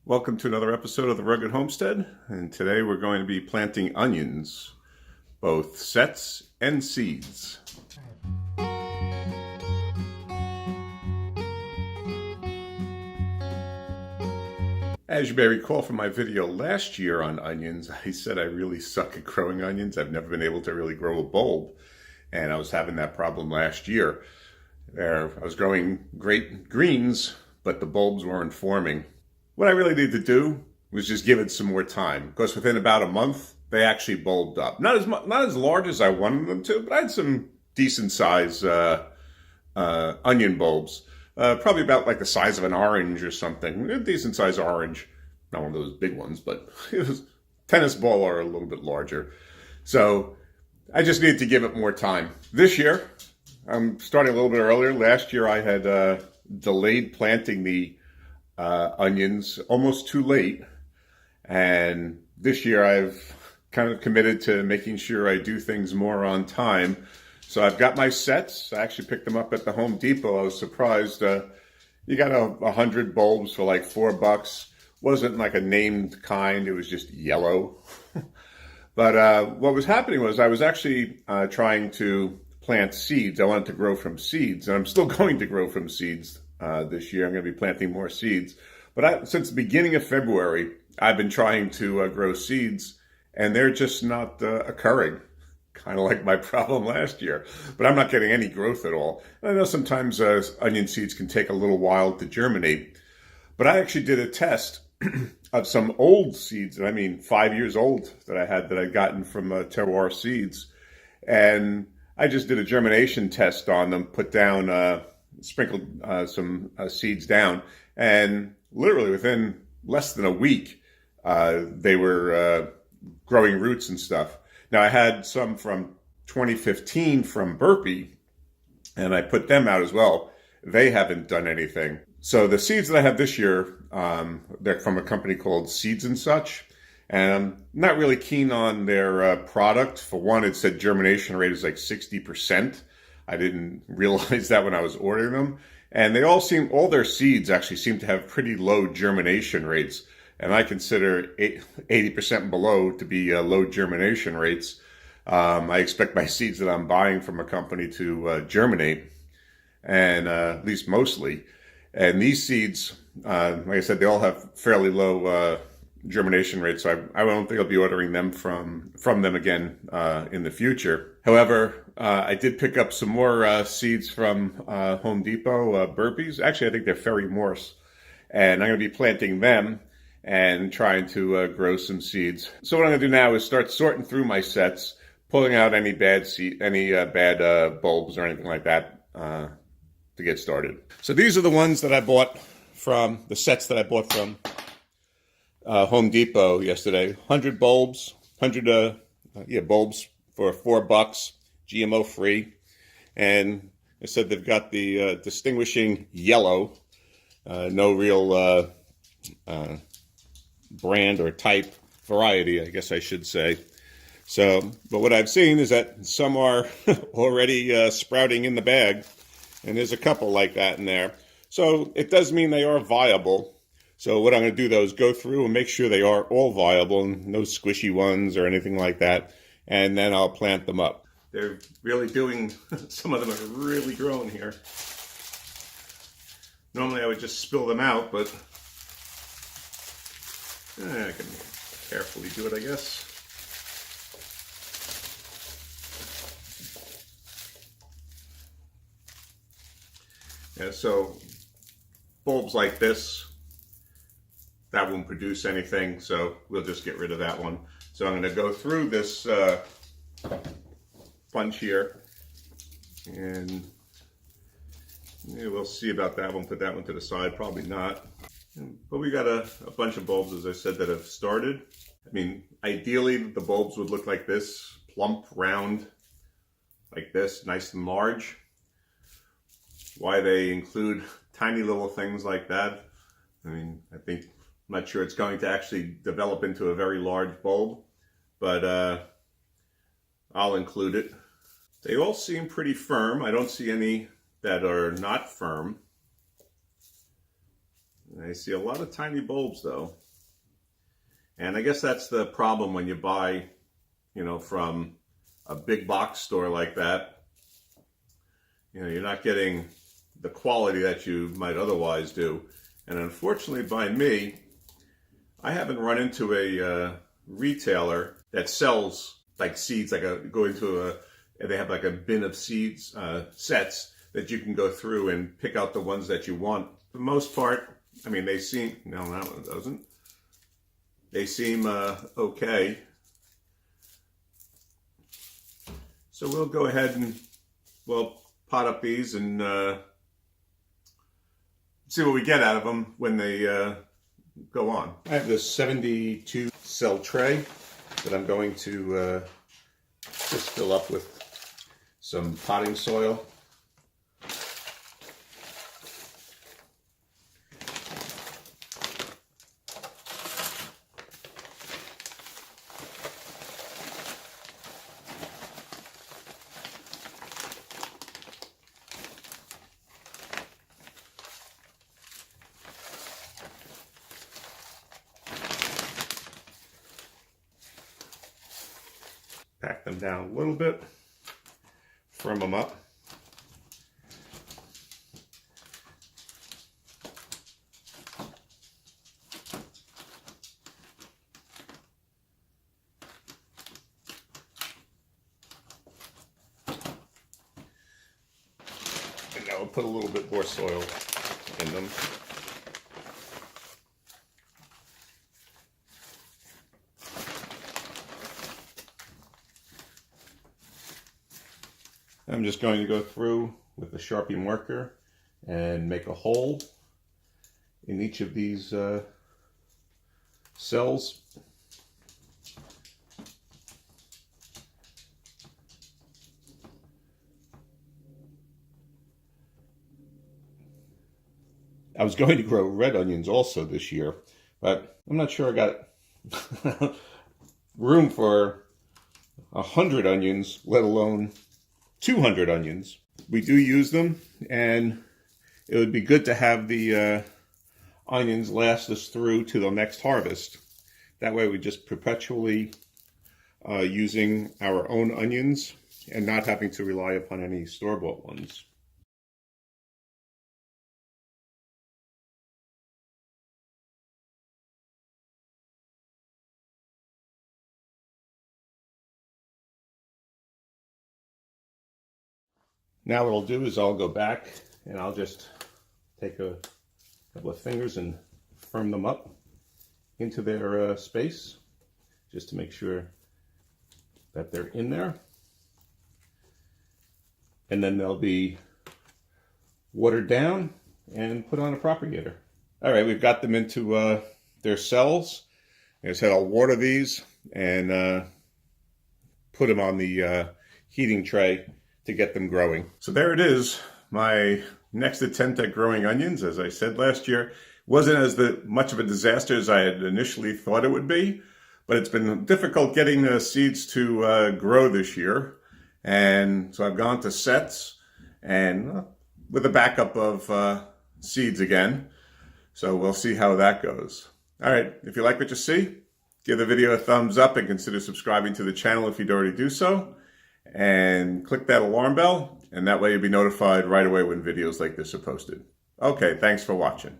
Welcome to another episode of the Rugged Homestead, and today we're going to be planting onions, both sets and seeds. As you may recall from my video last year on onions, I said I really suck at growing onions. I've never been able to really grow a bulb, and I was having that problem last year. I was growing great greens, but the bulbs weren't forming. What I really needed to do was just give it some more time, because within about a month, they actually bulbed up. Not as large as I wanted them to, but I had some decent size onion bulbs. Probably about like the size of an orange or something. A decent size orange. Not one of those big ones, but it was tennis ball or a little bit larger. So I just needed to give it more time. This year, I'm starting a little bit earlier. Last year I had delayed planting the onions almost too late. And this year I've kind of committed to making sure I do things more on time. So I've got my sets. I actually picked them up at the Home Depot. I was surprised. You got 100 bulbs for like $4. Wasn't like a named kind. It was just yellow. But what was happening was I was actually trying to plant seeds. I wanted to grow from seeds, and I'm still going to grow from seeds this year. I'm going to be planting more seeds. But since the beginning of February, I've been trying to grow seeds, and they're just not occurring. Kind of like my problem last year. But I'm not getting any growth at all. And I know sometimes onion seeds can take a little while to germinate. But I actually did a test of some old seeds, I mean 5 years old, that I'd gotten from Terroir Seeds. And I just did a germination test on them, put down, sprinkled some seeds down, and literally within less than a week, they were growing roots and stuff. Now, I had some from 2015 from Burpee, and I put them out as well. They haven't done anything. So the seeds that I have this year, they're from a company called Seeds and Such, and I'm not really keen on their product. For one, it said germination rate is like 60%. I didn't realize that when I was ordering them. And all their seeds actually seem to have pretty low germination rates. And I consider 80% below to be low germination rates. I expect my seeds that I'm buying from a company to germinate, and at least mostly. And these seeds, like I said, they all have fairly low germination rates, so I don't think I'll be ordering them from them again in the future. However, I did pick up some more seeds from Home Depot, Burpees. Actually, I think they're Ferry Morse, and I'm going to be planting them and trying to grow some seeds. So what I'm going to do now is start sorting through my sets, pulling out any bad bulbs or anything like that to get started. So these are the ones that I bought from the sets that I bought from Home Depot yesterday. 100 bulbs, bulbs for $4, GMO free, and I said they've got the distinguishing yellow, no real brand or type variety, I guess I should say. So, but what I've seen is that some are already sprouting in the bag, and there's a couple like that in there. So it does mean they are viable. So what I'm going to do, though, is go through and make sure they are all viable, and no squishy ones or anything like that, and then I'll plant them up. They're really doing, some of them are really growing here. Normally I would just spill them out, but I can carefully do it, I guess. Yeah, so bulbs like this, that won't produce anything, so we'll just get rid of that one. So I'm going to go through this bunch here, and yeah, we'll see about that one. Put that one to the side, probably not. But we got a bunch of bulbs, as I said, that have started. I mean, ideally the bulbs would look like this, plump, round, like this, nice and large. Why they include tiny little things like that, I mean, I'm not sure it's going to actually develop into a very large bulb, but I'll include it. They all seem pretty firm. I don't see any that are not firm. I see a lot of tiny bulbs though. And I guess that's the problem when you buy, from a big box store like that. You're not getting the quality that you might otherwise do. And unfortunately by me, I haven't run into a retailer that sells like seeds, they have like a bin of seeds sets that you can go through and pick out the ones that you want. For the most part, they seem, no, that one doesn't. They seem okay. So we'll go ahead and we'll pot up these and see what we get out of them when they go on. I have this 72 cell tray that I'm going to just fill up with some potting soil. Pack them down a little bit, firm them up. And now we'll put a little bit more soil in them. I'm just going to go through with a Sharpie marker and make a hole in each of these cells. I was going to grow red onions also this year, but I'm not sure I got room for 100 onions, let alone 200 onions. We do use them, and it would be good to have the onions last us through to the next harvest. That way we're just perpetually using our own onions and not having to rely upon any store-bought ones. Now what I'll do is I'll go back and I'll just take a couple of fingers and firm them up into their space, just to make sure that they're in there. And then they'll be watered down and put on a propagator. All right, we've got them into their cells. As I said, I'll water these and put them on the heating tray to get them growing. So there it is, my next attempt at growing onions. As I said last year, wasn't as much of a disaster as I had initially thought it would be, but it's been difficult getting the seeds to grow this year. And so I've gone to sets and with a backup of seeds again. So we'll see how that goes. All right, if you like what you see, give the video a thumbs up and consider subscribing to the channel if you'd already do so. And click that alarm bell, and that way you'll be notified right away when videos like this are posted. Okay, thanks for watching.